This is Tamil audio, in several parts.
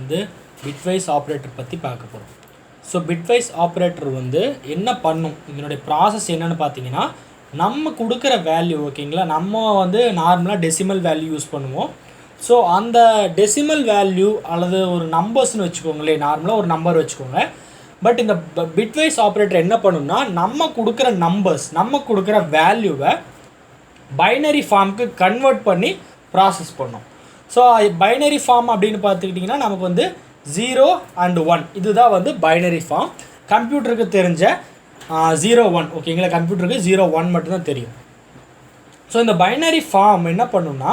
வந்து பிட்வைஸ் ஆப்ரேட்டர் பற்றி பார்க்க போகிறோம். ஸோ பிட்வைஸ் ஆப்ரேட்டர் வந்து என்ன பண்ணும், இதனுடைய ப்ராசஸ் என்னென்னு பார்த்தீங்கன்னா, நம்ம கொடுக்குற வேல்யூ ஓகேங்களா, நம்ம வந்து நார்மலாக டெசிமல் வேல்யூ யூஸ் பண்ணுவோம். ஸோ அந்த டெசிமல் வேல்யூ அல்லது ஒரு நம்பர்ஸ்னு வச்சுக்கோங்களேன், நார்மலாக ஒரு நம்பர் வச்சுக்கோங்க. பட் இந்த பிட்வைஸ் ஆப்ரேட்டர் என்ன பண்ணும்னா, நம்ம கொடுக்குற நம்பர்ஸ், நம்ம கொடுக்குற வேல்யூவை பைனரி ஃபார்முக்கு கன்வெர்ட் பண்ணி ப்ராசஸ் பண்ணோம். ஸோ பைனரி ஃபார்ம் அப்படின்னு பார்த்துக்கிட்டிங்கன்னா நமக்கு வந்து 0 and 1 இதுதான் வந்து பைனரி ஃபார்ம். கம்ப்யூட்டருக்கு தெரிஞ்ச 0-1 ஓகேங்களா, கம்ப்யூட்டருக்கு 0-1 மட்டும்தான் தெரியும். ஸோ இந்த பைனரி ஃபார்ம் என்ன பண்ணுன்னா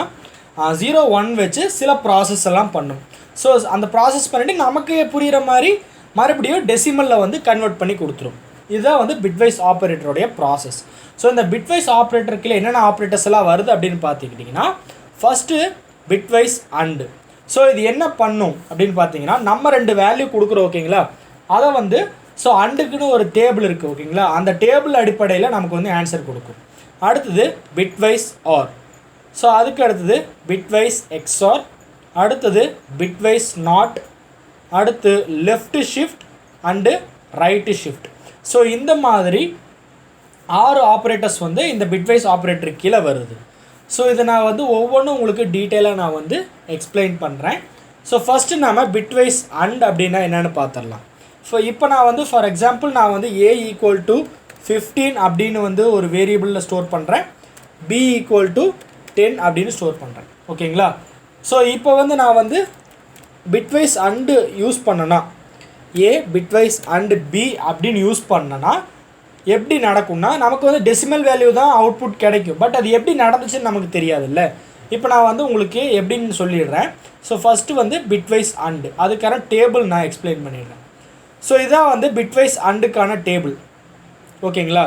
0-1 வச்சு சில ப்ராசஸ் எல்லாம் பண்ணும். ஸோ அந்த ப்ராசஸ் பண்ணிவிட்டு நமக்கு புரிகிற மாதிரி மறுபடியும் டெசிமலில் வந்து கன்வெர்ட் பண்ணி கொடுத்துரும். இதுதான் வந்து பிட்வைஸ் ஆப்ரேட்டருடைய ப்ராசஸ். ஸோ இந்த பிட்வைஸ் ஆப்ரேட்டருக்குள்ள என்னென்ன ஆப்ரேட்டர்ஸ் எல்லாம் வருது அப்படின்னு பார்த்துக்கிட்டிங்கன்னா, ஃபஸ்ட்டு பிட்வைஸ் அண்டு. ஸோ இது என்ன பண்ணும் அப்படின்னு பார்த்தீங்கன்னா, நம்ம 2 வேல்யூ கொடுக்குறோம் ஓகேங்களா, அதை வந்து ஸோ அண்டுக்குன்னு ஒரு டேபிள் இருக்குது ஓகேங்களா, அந்த டேபிள் அடிப்படையில் நமக்கு வந்து ஆன்சர் கொடுக்கும். அடுத்தது பிட்வைஸ் ஆர். ஸோ அதுக்கு அடுத்தது பிட்வைஸ் எக்ஸ்ஆர், அடுத்தது பிட்வைஸ் நாட், அடுத்து left shift and right shift. So இந்த மாதிரி 6 ஆப்ரேட்டர்ஸ் வந்து இந்த பிட்வைஸ் ஆப்ரேட்டருக்கு கீழே வருது. ஸோ இதை நான் வந்து ஒவ்வொன்றும் உங்களுக்கு டீட்டெயிலாக நான் வந்து எக்ஸ்பிளைன் பண்ணுறேன். ஸோ ஃபஸ்ட்டு நம்ம பிட்வைஸ் அண்ட் அப்படின்னா என்னென்னு பார்த்துடலாம். ஸோ இப்போ நான் வந்து ஃபார் எக்ஸாம்பிள் நான் வந்து a = 15 அப்படின்னு வந்து ஒரு வேரியபிளில் ஸ்டோர் பண்ணுறேன், b = 10 அப்படின்னு ஸ்டோர் பண்ணுறேன் ஓகேங்களா. ஸோ இப்போ வந்து நான் வந்து பிட்வைஸ் அண்டு யூஸ் பண்ணனா, a பிட்வைஸ் அண்டு b அப்படின்னு யூஸ் பண்ணனா எப்படி நடக்கும்னா, நமக்கு வந்து டெசிமல் வேல்யூ தான் அவுட்புட் கிடைக்கும். பட் அது எப்படி நடந்துச்சுன்னு நமக்கு தெரியாதுல்ல. இப்போ நான் வந்து உங்களுக்கு எப்படின்னு சொல்லிடுறேன். ஸோ ஃபஸ்ட்டு வந்து பிட்வைஸ் அண்டு, அதுக்கான டேபிள் நான் எக்ஸ்பிளைன் பண்ணிடுறேன். ஸோ இதான் வந்து பிட்வைஸ் அண்டுக்கான டேபிள் ஓகேங்களா.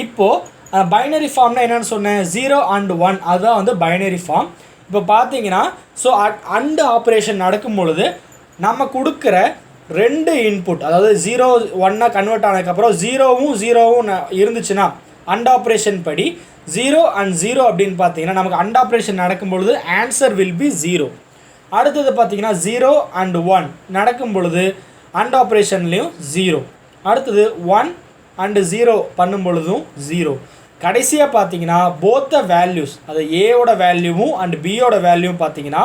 இப்போது பைனரி ஃபார்ம்னா என்னென்னு சொன்னேன், 0 and 1 அதுதான் வந்து பைனரி ஃபார்ம். இப்போ பார்த்தீங்கன்னா ஸோ அண்டு ஆப்ரேஷன் நடக்கும் பொழுது நம்ம கொடுக்குற 2 இன்புட், அதாவது 0-1 கன்வெர்ட் ஆனதுக்கப்புறம் 0-0 இருந்துச்சுன்னா அண்ட் ஆப்ரேஷன் படி 0 and 0 அப்படின்னு பார்த்தீங்கன்னா நமக்கு அண்ட் ஆப்ரேஷன் நடக்கும் பொழுது ஆன்சர் வில் பி 0. அடுத்தது பார்த்தீங்கன்னா 0 and 1 நடக்கும் பொழுது அண்ட் ஆப்ரேஷன்லேயும் 0. அடுத்தது 1 and 0 பண்ணும் பொழுதும் 0. கடைசியாக பார்த்தீங்கன்னா போத்த வேல்யூஸ், அது ஏயோட வேல்யூவும் அண்ட் பியோட வேல்யூவும் பார்த்தீங்கன்னா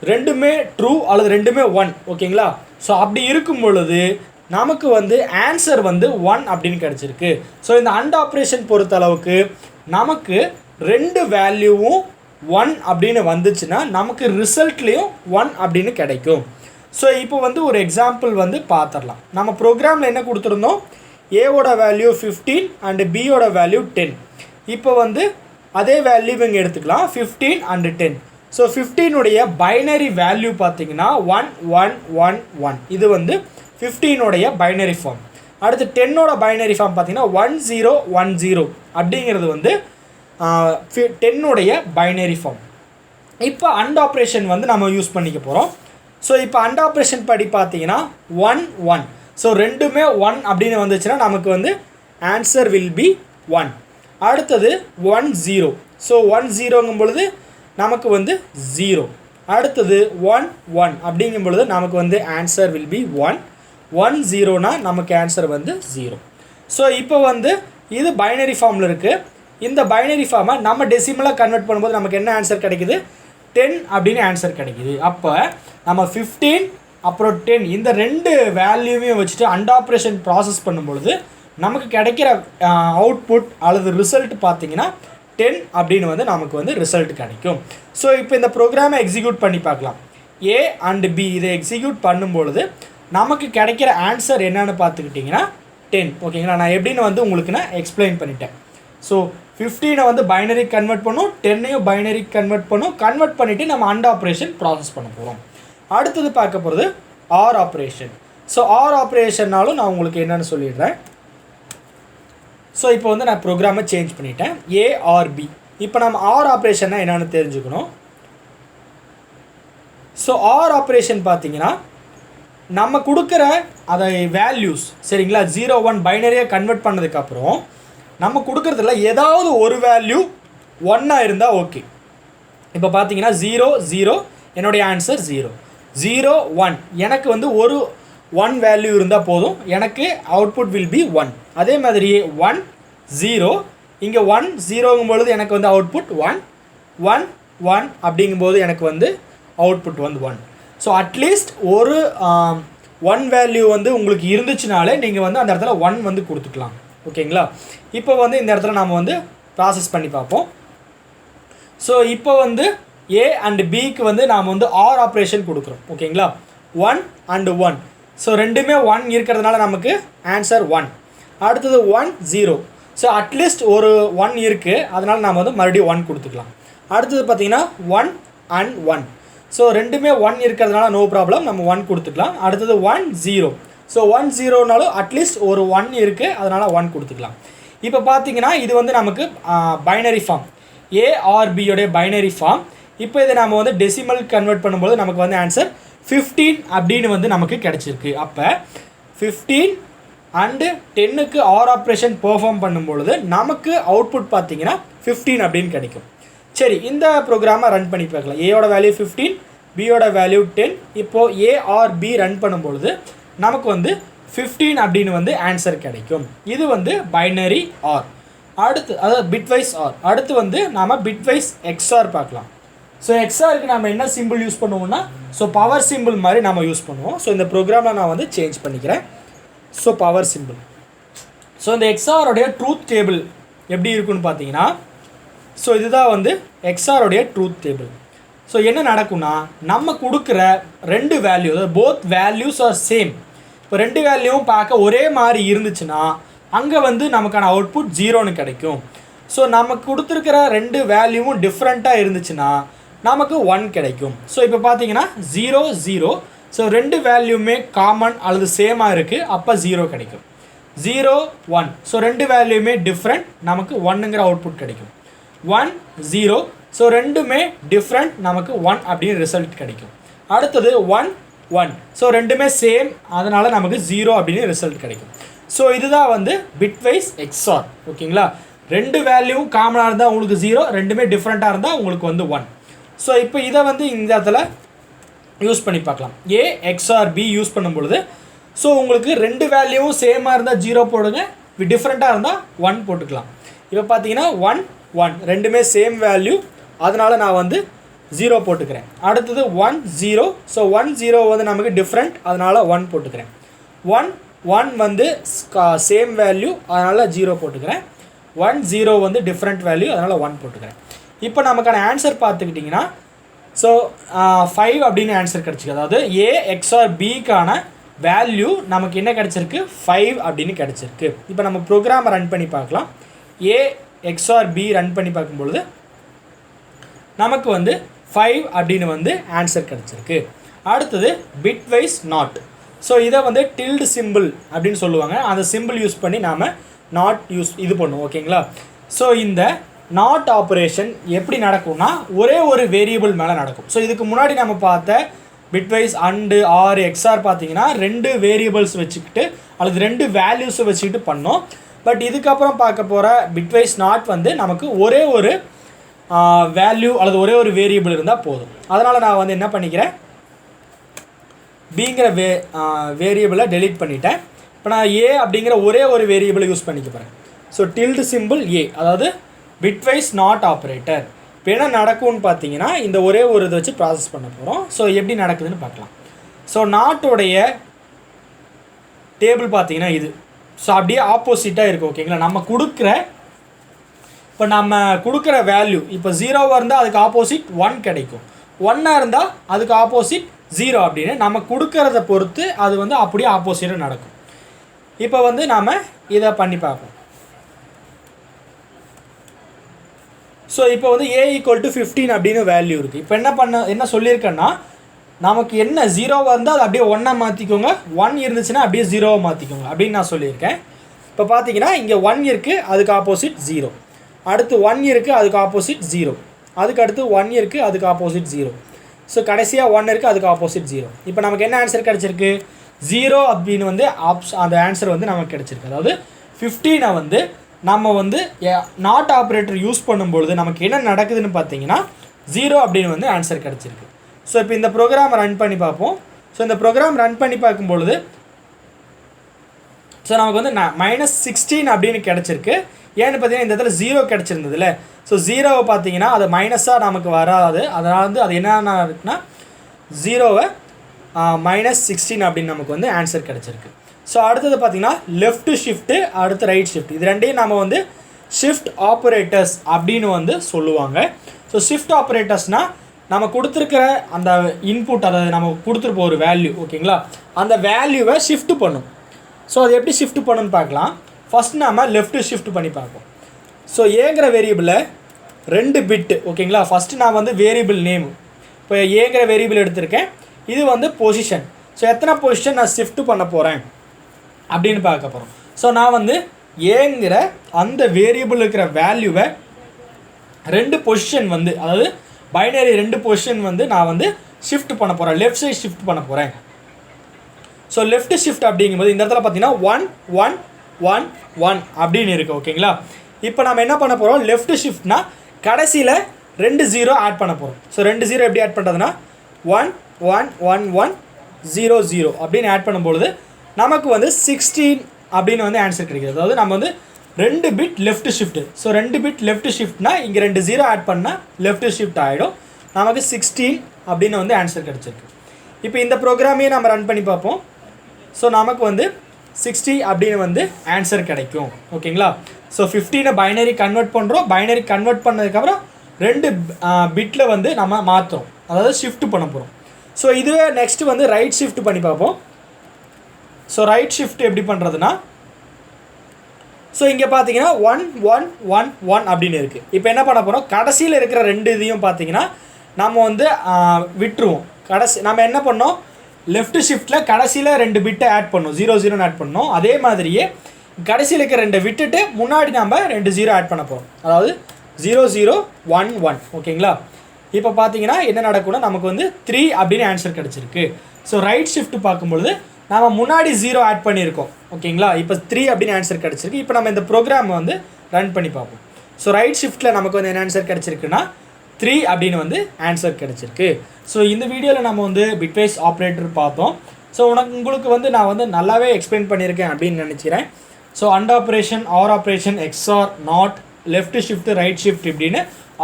ரெண்டுமே ட்ரூ அல்லது ரெண்டுமே 1 ஓகேங்களா. ஸோ அப்படி இருக்கும் பொழுது நமக்கு வந்து ஆன்சர் வந்து 1 அப்படின்னு கிடச்சிருக்கு. ஸோ இந்த அண்ட் ஆப்ரேஷன் பொறுத்த அளவுக்கு நமக்கு 2 வேல்யூவும் 1 அப்படின்னு வந்துச்சுன்னா நமக்கு ரிசல்ட்லேயும் 1 அப்படின்னு கிடைக்கும். ஸோ இப்போ வந்து ஒரு எக்ஸாம்பிள் வந்து பார்த்துடலாம். நம்ம ப்ரோக்ராமில் என்ன கொடுத்துருந்தோம், ஏவோட வேல்யூ 15 அண்டு பியோட வேல்யூ 10. இப்போ வந்து அதே வேல்யூ இங்கே எடுத்துக்கலாம், 15 and 10. ஸோ 15 பைனரி வேல்யூ பார்த்தீங்கன்னா 1-1-1-1, இது வந்து 15 பைனரி ஃபார்ம். அடுத்து 10 பைனரி ஃபார்ம் பார்த்தீங்கன்னா 10-10 அப்படிங்கிறது வந்து 10 பைனரி ஃபார்ம். இப்போ அண்ட் ஆப்ரேஷன் வந்து நம்ம யூஸ் பண்ணிக்க போகிறோம். ஸோ இப்போ அண்ட் ஆப்ரேஷன் படி பார்த்தீங்கன்னா 1-1, ஸோ ரெண்டுமே 1 அப்படின்னு வந்துச்சுன்னா நமக்கு வந்து ஆன்சர் வில் பி 1. அடுத்தது 1-0, ஸோ 1-0ங்கும் பொழுது நமக்கு வந்து 0. அடுத்தது 1-1 அப்படிங்கும் பொழுது நமக்கு வந்து ஆன்சர் வில் பி 1. 1-0னா நமக்கு ஆன்சர் வந்து 0. ஸோ இப்போ வந்து இது பைனரி ஃபார்மில் இருக்குது. இந்த பைனரி ஃபார்மை நம்ம டெசிமலாக கன்வெர்ட் பண்ணும்போது நமக்கு என்ன ஆன்சர் கிடைக்குது, 10 அப்படின்னு ஆன்சர் கிடைக்குது. அப்போ நம்ம 15 அப்புறம் 10 இந்த 2 வேல்யூவையும் வச்சுட்டு அண்ட் ஆப்ரேஷன் ப்ராசஸ் பண்ணும்பொழுது நமக்கு கிடைக்கிற அவுட்புட் அல்லது ரிசல்ட் பார்த்தீங்கன்னா 10 அப்படின்னு வந்து நமக்கு வந்து ரிசல்ட் கிடைக்கும். ஸோ இப்போ இந்த ப்ரோக்ராமை எக்ஸிக்யூட் பண்ணி பார்க்கலாம். ஏ அண்ட் பி இதை எக்ஸிக்யூட் பண்ணும்பொழுது நமக்கு கிடைக்கிற ஆன்சர் என்னென்னு பார்த்துக்கிட்டிங்கன்னா 10 ஓகேங்களா. நான் எப்படின்னு வந்து உங்களுக்கு நான் எக்ஸ்பிளைன் பண்ணிட்டேன். ஸோ 15 வந்து பைனரி கன்வெர்ட் பண்ணும், 10 பைனரி கன்வெர்ட் பண்ணும். கன்வெர்ட் பண்ணிவிட்டு நம்ம அண்ட் ஆப்ரேஷன் ப்ராசஸ் பண்ண போகிறோம். அடுத்தது பார்க்க போகிறது ஆர் ஆப்ரேஷன். ஸோ ஆர் ஆப்ரேஷன்னாலும் நான் உங்களுக்கு என்னென்னு சொல்லிடுறேன். ஸோ இப்போ வந்து நான் ப்ரோக்ராமை சேஞ்ச் பண்ணிட்டேன், ஏஆர்பி. இப்போ நம்ம ஆர் ஆப்ரேஷன்னா என்னென்னு தெரிஞ்சுக்கணும். ஸோ ஆர் ஆப்ரேஷன் பார்த்தீங்கன்னா நம்ம கொடுக்குற அதை வேல்யூஸ் சரிங்களா, 0-1 பைனரியாக கன்வெர்ட் பண்ணதுக்கப்புறம் நம்ம கொடுக்குறதுல ஏதாவது ஒரு வேல்யூ 1 இருந்தால் ஓகே. இப்போ பார்த்தீங்கன்னா 0 0 என்னுடைய ஆன்சர் 0. 0 1 எனக்கு வந்து ஒரு 1 வேல்யூ இருந்தால் போதும், எனக்கு அவுட்புட் வில் பி 1. அதே மாதிரி 1 0 இங்கே 1 0ங்கும் பொழுது எனக்கு வந்து அவுட்புட் 1 1 1 அப்படிங்கும்போது எனக்கு வந்து அவுட்புட் வந்து 1. ஸோ அட்லீஸ்ட் ஒரு 1 வேல்யூ வந்து உங்களுக்கு இருந்துச்சுனாலே நீங்கள் வந்து அந்த இடத்துல 1 வந்து கொடுத்துக்கலாம். ஓகேங்களா? இப்போ வந்து இந்த இடத்துல நாம் வந்து ப்ராசஸ் பண்ணி பார்ப்போம். ஸோ இப்போ வந்து ஏ அண்ட் பிக்கு வந்து நாம் வந்து ஆர் ஆப்ரேஷன் கொடுக்குறோம். ஓகேங்களா? 1 அண்ட் 1. ஸோ ரெண்டுமே 1 இருக்கிறதுனால நமக்கு ஆன்சர் 1. அடுத்தது 1 0. ஸோ அட்லீஸ்ட் ஒரு 1 இருக்குது, அதனால் நாம் வந்து மறுபடியும் 1 கொடுத்துக்கலாம். அடுத்தது பார்த்திங்கன்னா 1 அண்ட் 1. ஸோ ரெண்டுமே 1 இருக்கிறதுனால நோ ப்ராப்ளம், நம்ம 1 கொடுத்துக்கலாம். அடுத்தது 1 0. ஸோ 1 0னாலும் அட்லீஸ்ட் ஒரு 1 இருக்குது, அதனால் 1 கொடுத்துக்கலாம். இப்போ பார்த்தீங்கன்னா இது வந்து நமக்கு பைனரி ஃபார்ம், ஏஆர்பியோடைய பைனரி ஃபார்ம். இப்போ இதை நம்ம வந்து டெசிமல் கன்வெர்ட் பண்ணும்போது நமக்கு வந்து ஆன்சர் 15 அப்படின்னு வந்து நமக்கு கிடச்சிருக்கு. அப்போ 15 அண்டு 10க்கு ஆர் ஆப்ரேஷன் பெர்ஃபார்ம் பண்ணும்பொழுது நமக்கு அவுட்புட் பார்த்தீங்கன்னா 15 அப்படின்னு கிடைக்கும். சரி, இந்த ப்ரோக்ராமை ரன் பண்ணி பார்க்கலாம். ஏயோட வேல்யூ 15, பியோட வேல்யூ 10. இப்போது ஏஆர்பி ரன் பண்ணும்பொழுது நமக்கு வந்து 15 அப்படின்னு வந்து ஆன்சர் கிடைக்கும். இது வந்து பைனரி ஆர். அடுத்து அதாவது பிட்வைஸ் ஆர். அடுத்து வந்து நாம் பிட்வைஸ் எக்ஸ்ஆர் பார்க்கலாம். ஸோ எக்ஸ்ஆருக்கு நம்ம என்ன சிம்பிள் யூஸ் பண்ணுவோம்னா, ஸோ பவர் சிம்பிள் மாதிரி நம்ம யூஸ் பண்ணுவோம். ஸோ இந்த ப்ரோக்ராமில் நான் வந்து சேஞ்ச் பண்ணிக்கிறேன். So power simple. ஸோ இந்த எக்ஸ்ஆரோடைய ட்ரூத் டேபிள் எப்படி இருக்குன்னு பார்த்தீங்கன்னா, ஸோ இதுதான் வந்து எக்ஸ்ஆரோடைய ட்ரூத் டேபிள். ஸோ என்ன நடக்கும்னா, நம்ம கொடுக்குற ரெண்டு வேல்யூ, அதாவது போத் வேல்யூஸ் ஆர் சேம். இப்போ ரெண்டு வேல்யூவும் பார்க்க ஒரே மாதிரி இருந்துச்சுன்னா அங்கே வந்து நமக்கான அவுட்புட் 0ன்னு கிடைக்கும். ஸோ நமக்கு கொடுத்துருக்கிற ரெண்டு வேல்யூவும் டிஃப்ரெண்ட்டாக இருந்துச்சுன்னா நமக்கு 1 கிடைக்கும். ஸோ இப்போ பார்த்தீங்கன்னா 0 0. ஸோ ரெண்டு வேல்யூமே காமன் அல்லது சேமாக இருக்குது, அப்போ 0 கிடைக்கும். 0 1. ஸோ ரெண்டு வேல்யூமே டிஃப்ரெண்ட், நமக்கு 1ங்கிற அவுட்புட் கிடைக்கும். 1 0. ஸோ ரெண்டுமே டிஃப்ரெண்ட், நமக்கு 1 அப்படின்னு ரிசல்ட் கிடைக்கும். அடுத்தது 1 1. ஸோ ரெண்டுமே சேம், அதனால் நமக்கு 0 அப்படின்னு ரிசல்ட் கிடைக்கும். ஸோ இதுதான் வந்து பிட்வைஸ் எக்ஸ்ஆர். ஓகேங்களா? ரெண்டு வேல்யூவும் காமனாக இருந்தால் உங்களுக்கு 0, ரெண்டுமே டிஃப்ரெண்ட்டாக இருந்தால் உங்களுக்கு வந்து 1. ஸோ இப்போ இதை வந்து இந்த இடத்துல யூஸ் பண்ணி பார்க்கலாம். ஏ எக்ஸ்ஆர் பி யூஸ் பண்ணும்பொழுது ஸோ உங்களுக்கு ரெண்டு வேல்யூவும் சேமாக இருந்தால் 0 போடுங்க, டிஃப்ரெண்ட்டாக இருந்தால் 1 போட்டுக்கலாம். இப்போ பார்த்தீங்கன்னா 1 1 ரெண்டுமே சேம் வேல்யூ, அதனால் நான் வந்து 0 போட்டுக்கிறேன். அடுத்தது 1 0. ஸோ 1 0 வந்து நமக்கு டிஃப்ரெண்ட், அதனால் 1 போட்டுக்கிறேன். 1 1 வந்து சேம் வேல்யூ, அதனால் 0 போட்டுக்கிறேன். 1 0 வந்து டிஃப்ரெண்ட் வேல்யூ, அதனால் 1 போட்டுக்கிறேன். இப்போ நமக்கான ஆன்சர் பார்த்துக்கிட்டிங்கன்னா ஸோ 5 அப்படின்னு ஆன்சர் கிடச்சிருக்கு. அதாவது ஏ எக்ஸ்ஆர் பிக்கான வேல்யூ நமக்கு என்ன கிடச்சிருக்கு, 5 அப்படின்னு கிடச்சிருக்கு. இப்போ நம்ம ப்ரோக்ராமை ரன் பண்ணி பார்க்கலாம். ஏ எக்ஸ்ஆர் பி ரன் பண்ணி பார்க்கும்பொழுது நமக்கு வந்து 5 அப்படின்னு வந்து ஆன்சர் கிடச்சிருக்கு. அடுத்தது பிட்வைஸ் நாட். ஸோ இதை வந்து டில்டு சிம்பிள் அப்படின்னு சொல்லுவாங்க. அந்த சிம்பிள் யூஸ் பண்ணி நாம் நாட் இது பண்ணுவோம். ஓகேங்களா? ஸோ இந்த நாட் ஆப்ரேஷன் எப்படி நடக்கும்னா, ஒரே ஒரு வேரியபிள் மேலே நடக்கும். ஸோ இதுக்கு முன்னாடி நம்ம பார்த்த பிட்வைஸ் அண்டு ஆர் எக்ஸ்ஆர் பார்த்தீங்கன்னா ரெண்டு வேரியபிள்ஸ் வச்சுக்கிட்டு அல்லது ரெண்டு வேல்யூஸை வச்சுக்கிட்டு பண்ணோம். பட் இதுக்கப்புறம் பார்க்க போகிற பிட்வைஸ் நாட் வந்து நமக்கு ஒரே ஒரு வேல்யூ அல்லது ஒரே ஒரு வேரியபிள் இருந்தால் போதும். அதனால் நான் வந்து என்ன பண்ணிக்கிறேன், பிங்கிற வேரியபிளை டெலீட் பண்ணிட்டேன். இப்போ நான் ஏ அப்படிங்கிற ஒரே ஒரு வேரியபிளை யூஸ் பண்ணிக்க போகிறேன். ஸோ டில்டு சிம்பிள் ஏ, அதாவது பிட்வைஸ் நாட் ஆப்ரேட்டர். இப்போ என்ன நடக்கும்னு பார்த்தீங்கன்னா, இந்த ஒரே ஒரு இதை வச்சு ப்ராசஸ் பண்ண போகிறோம். ஸோ எப்படி நடக்குதுன்னு பார்க்கலாம். ஸோ நாட்டோடைய டேபிள் பார்த்தீங்கன்னா இது. ஸோ அப்படியே ஆப்போசிட்டாக இருக்குது. ஓகேங்களா? நம்ம கொடுக்குற வேல்யூ இப்போ 0வாக இருந்தால் அதுக்கு ஆப்போசிட் 1 கிடைக்கும், 1ஆக இருந்தால் அதுக்கு ஆப்போசிட் 0 அப்படின்னு நம்ம கொடுக்கறத பொறுத்து அது வந்து அப்படியே ஆப்போசிட்டாக நடக்கும். இப்போ வந்து நாம் இதை பண்ணி பார்ப்போம். ஸோ இப்போ வந்து ஏ ஈக்குவல் டு 15 அப்படின்னு வேல்யூ இருக்குது. இப்போ என்ன சொல்லியிருக்கேன்னா, நமக்கு என்ன 0வாக இருந்தால் அது அப்படியே 1ஆக மாற்றிக்கோங்க, 1 இருந்துச்சுன்னா அப்படியே 0வாக மாற்றிக்கோங்க அப்படின்னு நான் சொல்லியிருக்கேன். இப்போ பார்த்தீங்கன்னா இங்கே 1 இருக்குது, அதுக்கு ஆப்போசிட் 0. அடுத்து 1 இருக்குது, அதுக்கு ஆப்போசிட் 0. அதுக்கு அடுத்து 1 இருக்குது, அதுக்கு ஆப்போசிட் 0. ஸோ கடைசியாக 1 இருக்குது, அதுக்கு ஆப்போசிட் 0. இப்போ நமக்கு என்ன ஆன்சர் கிடச்சிருக்கு, 0 அப்படின்னு வந்து அந்த ஆன்சர் வந்து நமக்கு கிடச்சிருக்கு. அதாவது 15 வந்து நம்ம வந்து நாட் ஆப்ரேட்டர் யூஸ் பண்ணும்பொழுது நமக்கு என்ன நடக்குதுன்னு பார்த்தீங்கன்னா 0 அப்படின்னு வந்து ஆன்சர் கிடச்சிருக்கு. ஸோ இப்போ இந்த ப்ரோக்ராமை ரன் பண்ணி பார்ப்போம். ஸோ இந்த ப்ரோக்ராம் ரன் பண்ணி பார்க்கும்பொழுது ஸோ நமக்கு வந்து -16 அப்படின்னு கிடச்சிருக்கு. ஏன்னு பார்த்தீங்கன்னா இந்த இடத்துல 0 கிடச்சிருந்ததுல. ஸோ 0வை பார்த்தீங்கன்னா அது மைனஸாக நமக்கு வராது. அதனால் வந்து அது என்னென்ன இருக்குன்னா 0வை -16 அப்படின்னு நமக்கு வந்து ஆன்சர் கிடச்சிருக்கு. ஸோ அடுத்தது பார்த்தீங்கன்னா லெஃப்ட் ஷிஃப்ட்டு அடுத்து ரைட் ஷிஃப்ட், இது ரெண்டையும் நம்ம வந்து ஷிஃப்ட் ஆப்ரேட்டர்ஸ் அப்படின்னு வந்து சொல்லுவாங்க. ஸோ ஷிஃப்ட் ஆப்ரேட்டர்ஸ்னால் நம்ம கொடுத்துருக்கிற அந்த இன்புட், அதாவது நம்ம கொடுத்துருப்போம் ஒரு வேல்யூ, ஓகேங்களா, அந்த வேல்யூவை ஷிஃப்ட் பண்ணும். ஸோ அது எப்படி ஷிஃப்ட் பண்ணுன்னு பார்க்கலாம். ஃபஸ்ட் நம்ம லெஃப்ட் ஷிஃப்ட் பண்ணி பார்ப்போம். ஸோ ஏங்கிற வேரியபிளில் 2 பிட்டு, ஓகேங்களா. ஃபஸ்ட்டு நான் வந்து வேரியபிள் நேம், இப்போ ஏங்கிற வேரியபிள் எடுத்திருக்கேன். இது வந்து பொசிஷன். ஸோ எத்தனை பொசிஷன் நான் ஷிஃப்ட் பண்ண போகிறேன் அப்படின்னு பார்க்க போகிறோம். ஸோ நான் வந்து ஏங்கிற அந்த வேரியபிள் இருக்கிற வேல்யூவை 2 பொசிஷன் வந்து, அதாவது பைனரி 2 பொசிஷன் வந்து நான் வந்து ஷிஃப்ட் பண்ண போகிறேன், லெஃப்ட் சைட் ஷிஃப்ட் பண்ண போகிறேன். ஸோ லெஃப்ட் ஷிஃப்ட் அப்படிங்கும்போது இந்த இடத்துல பார்த்தீங்கன்னா 1 1 1 1 அப்படின்னு இருக்குது, ஓகேங்களா. இப்போ நம்ம என்ன பண்ண போகிறோம், லெஃப்ட் ஷிஃப்ட்னா கடைசியில் 2 0 ஆட் பண்ண போகிறோம். ஸோ 2 0 எப்படி ஆட் பண்ணுறதுன்னா 1 1 1 1 0 0 அப்படின்னு ஆட் பண்ணும்பொழுது நமக்கு வந்து 16 அப்படின்னு வந்து ஆன்சர் கிடைக்கிது. அதாவது நம்ம வந்து 2 bit left shift. So 2 bit left ஷிஃப்ட்னா இங்கே 2 0 ஆட் பண்ணால் லெஃப்ட் ஷிஃப்ட் ஆகிடும். நமக்கு 16 அப்படின்னு வந்து ஆன்சர் கிடச்சிருக்கு. இப்போ இந்த ப்ரோக்ராமையே நம்ம ரன் பண்ணி பார்ப்போம். ஸோ நமக்கு வந்து 60 அப்படின்னு வந்து ஆன்சர் கிடைக்கும், ஓகேங்களா. ஸோ 15 பைனரி கன்வெர்ட் பண்ணுறோம். பைனரி கன்வெர்ட் பண்ணதுக்கப்புறம் 2 பிட்டில் வந்து நம்ம மாற்றுறோம், அதாவது ஷிஃப்ட் பண்ண போகிறோம். ஸோ இதுவே நெக்ஸ்ட் வந்து ரைட் ஷிஃப்ட் பண்ணி பார்ப்போம். ஸோ ரைட் ஷிஃப்ட் எப்படி பண்ணுறதுனா, ஸோ இங்கே பார்த்தீங்கன்னா 1 1 1 1 அப்படின்னு இருக்குது. இப்போ என்ன பண்ண போகிறோம், கடைசியில் இருக்கிற 2 இதையும் பார்த்தீங்கன்னா நம்ம வந்து விட்டுருவோம். நம்ம என்ன பண்ணோம், லெஃப்ட் ஷிஃப்ட்டில் கடைசியில் 2 பிட்டை ஆட் பண்ணோம், 0 0 ஆட் பண்ணோம். அதே மாதிரியே கடைசியில் இருக்கிற 2 விட்டுட்டு முன்னாடி நம்ம 2 0 ஆட் பண்ண போகிறோம், அதாவது 0 0 1 1, ஓகேங்களா. இப்போ பார்த்தீங்கன்னா என்ன நடக்கும்னா நமக்கு வந்து 3 அப்படின்னு ஆன்சர் கிடச்சிருக்கு. ஸோ ரைட் ஷிஃப்ட் பார்க்கும்பொழுது நம்ம முன்னாடி 0 ஆட் பண்ணியிருக்கோம், ஓகேங்களா. இப்போ 3 அப்படின்னு ஆன்சர் கிடச்சிருக்கு. இப்போ நம்ம இந்த ப்ரோக்ராம் வந்து ரன் பண்ணி பார்ப்போம். ஸோ ரைட் ஷிஃப்ட்டில் நமக்கு வந்து என்ன ஆன்சர் கிடச்சிருக்குன்னா 3 அப்படின்னு வந்து ஆன்சர் கிடச்சிருக்கு. ஸோ இந்த வீடியோவில் நம்ம வந்து பிட்வைஸ் ஆப்ரேட்டர் பார்த்தோம். ஸோ உங்களுக்கு வந்து நான் வந்து நல்லாவே எக்ஸ்பிளைன் பண்ணியிருக்கேன் அப்படின்னு நினச்சிக்கிறேன். So and operation, or operation, XOR, not, left shift, right shift இப்படின்னு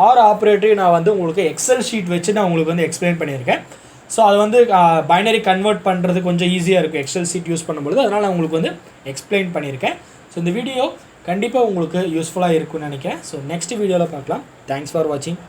ஆர் ஆப்ரேட்டரையும் நான் வந்து உங்களுக்கு எக்ஸல் ஷீட் வச்சு நான் உங்களுக்கு வந்து எக்ஸ்பிளைன் பண்ணியிருக்கேன். ஸோ அது வந்து பைனரி கன்வெர்ட் பண்ணுறது கொஞ்சம் ஈஸியாக இருக்கும் எக்ஸல் ஷீட் யூஸ் பண்ணும்போது. அதனால் நான் உங்களுக்கு வந்து எக்ஸ்பிளைன் பண்ணியிருக்கேன். ஸோ இந்த வீடியோ கண்டிப்பாக உங்களுக்கு யூஸ்ஃபுல்லாக இருக்கும்னு நினைக்கிறேன். ஸோ நெக்ஸ்ட் வீடியோவில் பார்க்கலாம். தேங்க்ஸ் ஃபார் வாட்சிங்.